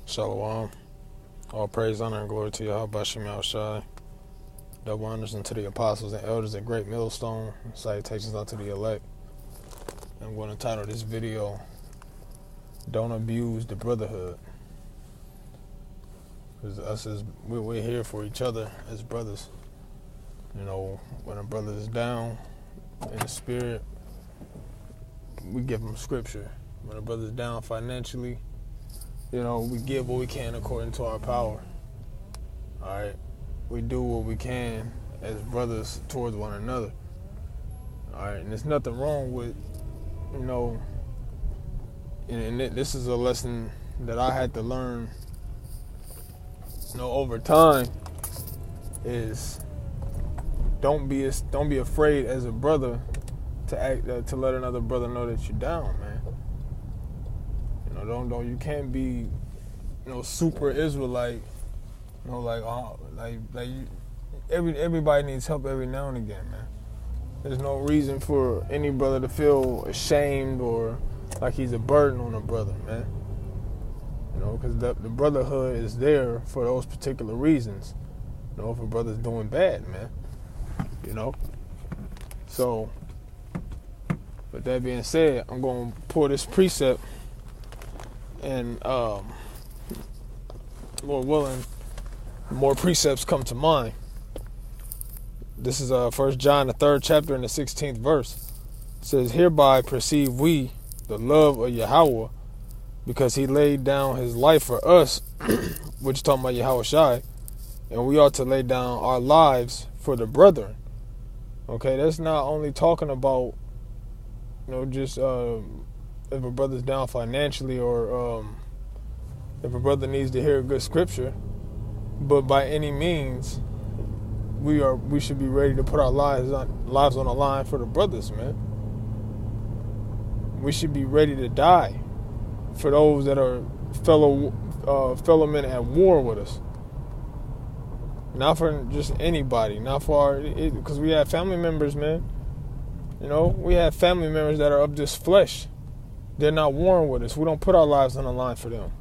Shalom. All praise, honor, and glory to Yahawashi, Yahawashi. Double honors unto the apostles and elders at Great Millstone. Salutations unto the elect. I'm going to title this video, Don't Abuse the Brotherhood. Because we're here for each other as brothers. You know, when a brother is down in the spirit, we give him scripture. When a brother's down financially, you know, we give what we can according to our power. All right? We do what we can as brothers towards one another. All right? And there's nothing wrong with, you know, and this is a lesson that I had to learn, you know, over time, is don't be afraid as a brother to let another brother know that you're down, man. You know, you can't be, you know, super Israelite, you know, everybody needs help every now and again, man. There's no reason for any brother to feel ashamed or like he's a burden on a brother, man. You know, because the brotherhood is there for those particular reasons. You know, if a brother's doing bad, man. You know? So, with that being said, I'm going to pull this precept and, Lord willing, more precepts come to mind. This is 1 John, the 3rd chapter and the 16th verse. It says, "Hereby perceive we the love of Yahawah, because he laid down his life for us," which is talking about Yahawashi, and we ought to lay down our lives for the brethren. Okay, that's not only talking about, you know, just if a brother's down financially or if a brother needs to hear a good scripture, but by any means, we should be ready to put our lives on the line for the brothers, man. We should be ready to die for those that are fellow men at war with us. Not for just anybody, not for because we have family members, man. You know, we have family members that are of this flesh. They're not warring with us. We don't put our lives on the line for them.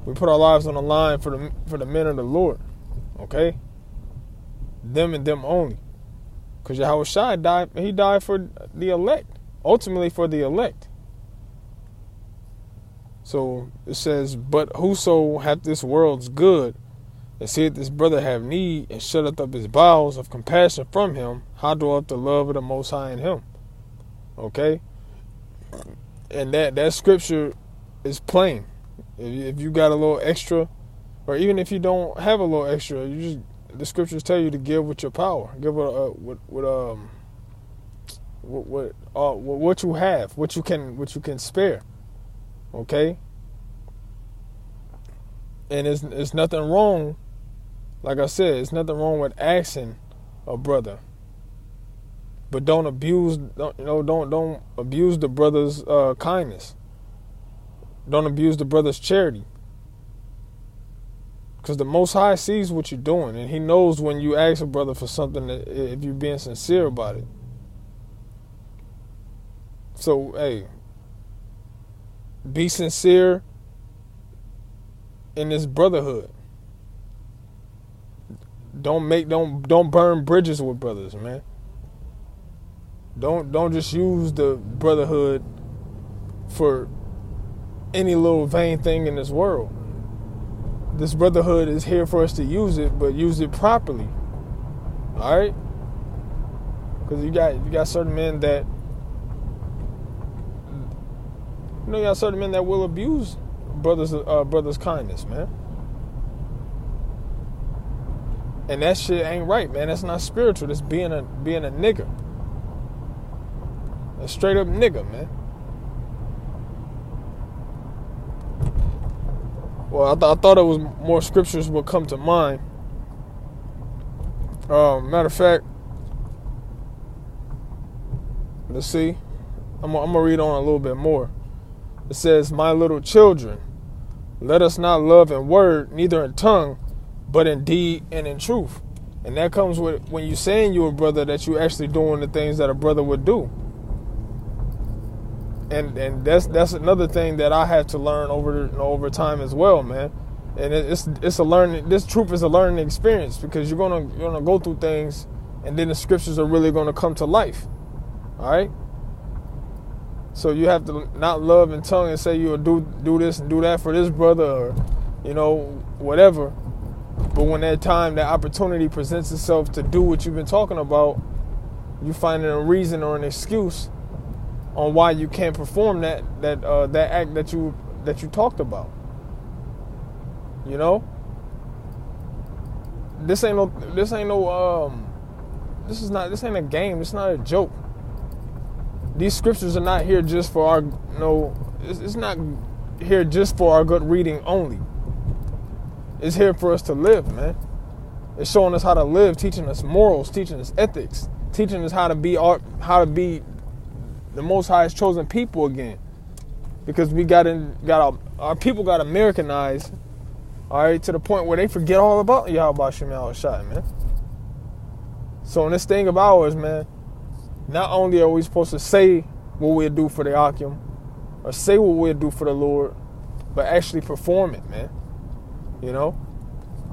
We put our lives on the line for the men of the Lord. Okay? Them and them only. Because Yahawashi died, he died for the elect. Ultimately for the elect. So it says, "But whoso hath this world's good, and seeth this brother have need, and shutteth up his bowels of compassion from him, how dwelleth the love of the Most High in him?" Okay? And that scripture is plain. If you got a little extra, or even if you don't have a little extra, the scriptures tell you to give with your power. Give what you have, what you can spare. Okay? And it's nothing wrong. Like I said, it's nothing wrong with asking a brother, but don't abuse the brother's kindness. Don't abuse the brother's charity, because the Most High sees what you're doing, and He knows when you ask a brother for something, if you're being sincere about it. So, hey, be sincere in this brotherhood. Don't burn bridges with brothers, man. Don't just use the brotherhood for any little vain thing in this world. This brotherhood is here for us to use it, but use it properly. All right? Because you got certain men that, you know, you got certain men that will abuse brothers' kindness, man. And that shit ain't right, man. That's not spiritual. That's being a nigga. A straight up nigga, man. Well, I thought it was more scriptures would come to mind. Matter of fact, let's see. I'm gonna read on a little bit more. It says, "My little children, let us not love in word, neither in tongue, but in deed and in truth." And that comes with when you saying you're a brother, that you actually doing the things that a brother would do. And that's another thing that I had to learn over time as well, man. And it's a learning. This truth is a learning experience, because you're gonna go through things, and then the scriptures are really gonna come to life. All right. So you have to not love in tongue and say you'll do this and do that for this brother, or whatever. But when that opportunity presents itself to do what you've been talking about, you find a reason or an excuse on why you can't perform that act that you talked about. This ain't a game. It's not a joke. These scriptures are not here just for our it's not here just for our good reading only. It's here for us to live, man. It's showing us how to live, teaching us morals, teaching us ethics, teaching us how to be the Most High's chosen people again. Because our people got Americanized, all right, to the point where they forget all about Yahawashi, man. So in this thing of ours, man, not only are we supposed to say what we'll do for the Akim, or say what we'll do for the Lord, but actually perform it, man.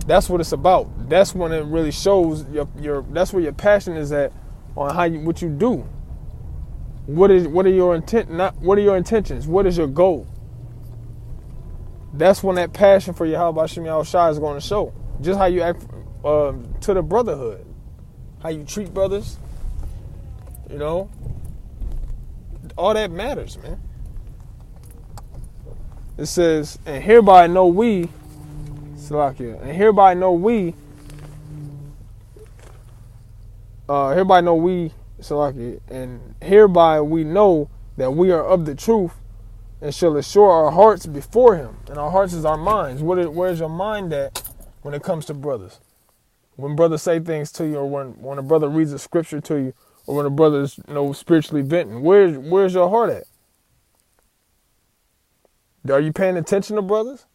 That's what it's about. That's when it really shows that's where your passion is at, on what you do. What are your intentions? What is your goal? That's when that passion for Yahawashi is going to show. Just how you act to the brotherhood, how you treat brothers. All that matters, man. It says, and hereby know we, Salakia, and hereby know we, Salakia, and hereby we know that we are of the truth, and shall assure our hearts before him. And our hearts is our minds. Where's your mind at when it comes to brothers? When brothers say things to you, or when a brother reads a scripture to you, or when a brother is spiritually venting, where's your heart at? Are you paying attention to brothers?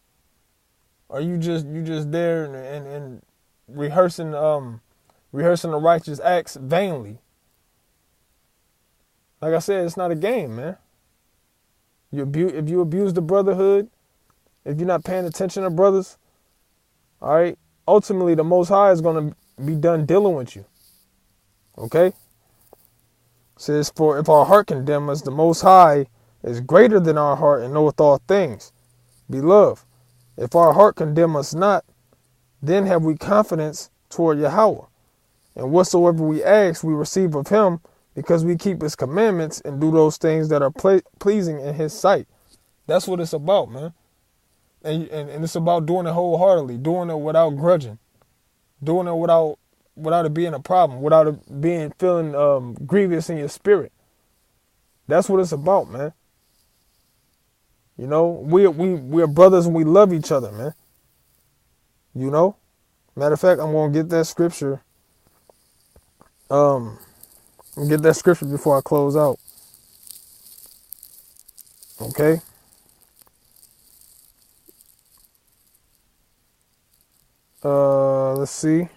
Are you just there and rehearsing the righteous acts vainly? Like I said, it's not a game, man. If you abuse the brotherhood, if you're not paying attention to brothers, all right, ultimately the Most High is going to be done dealing with you. Okay? It says, for if our heart condemn us, the Most High is greater than our heart and knoweth all things. Beloved, if our heart condemn us not, then have we confidence toward Yahawah. And whatsoever we ask, we receive of him, because we keep his commandments and do those things that are pleasing in his sight. That's what it's about, man. And it's about doing it wholeheartedly, doing it without grudging, doing it without it being a problem, without it feeling grievous in your spirit. That's what it's about, man. We're brothers and we love each other, man. Matter of fact, I'm gonna get that scripture. Get that scripture before I close out. Okay. Let's see.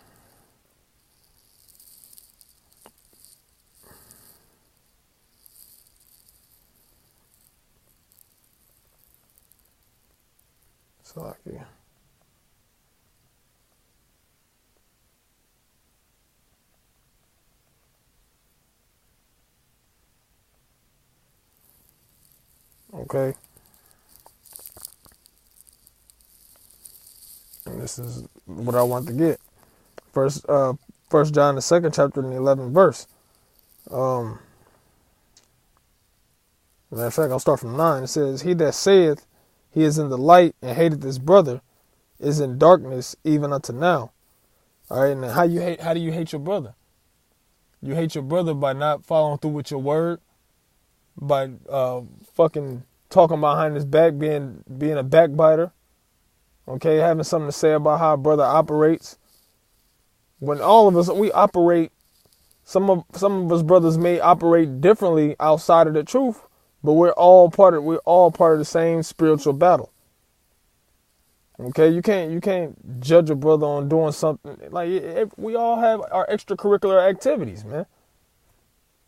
Salaki. Okay. And this is what I want to get. First John, the 2nd chapter, and the 11th verse. Matter of fact, I'll start from 9. It says, he that saith he is in the light and hateth his brother is in darkness even unto now. All right, now how do you hate your brother? You hate your brother by not following through with your word, by fucking talking behind his back, being a backbiter. Okay, having something to say about how a brother operates. When all of us, we operate, some of us brothers may operate differently outside of the truth, but we're all part of the same spiritual battle. Okay, you can't judge a brother on doing something. We all have our extracurricular activities, man.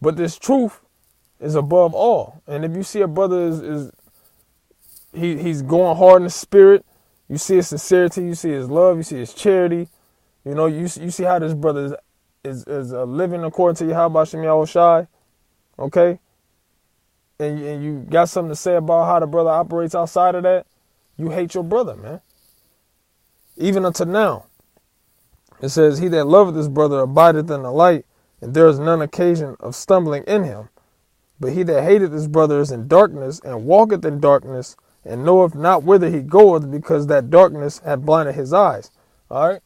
But this truth is above all. And if you see a brother he's going hard in the spirit, you see his sincerity, you see his love, you see his charity. You know, you see how this brother is living according to Yahawashi Yahawashi, okay? And you got something to say about how the brother operates outside of that, you hate your brother, man. Even unto now. It says, he that loveth his brother abideth in the light, and there is none occasion of stumbling in him. But he that hateth his brother is in darkness, and walketh in darkness, and knoweth not whither he goeth, because that darkness hath blinded his eyes. All right?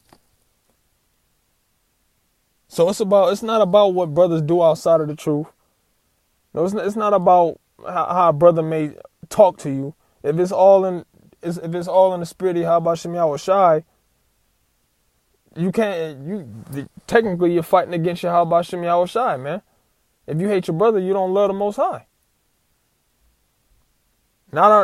So it's not about what brothers do outside of the truth. No, it's not about how a brother may talk to you. If it's all in the spirit of Yahawashi Yahawashi, you can't. Technically you're fighting against Yahawashi Yahawashi, man. If you hate your brother, you don't love the Most High.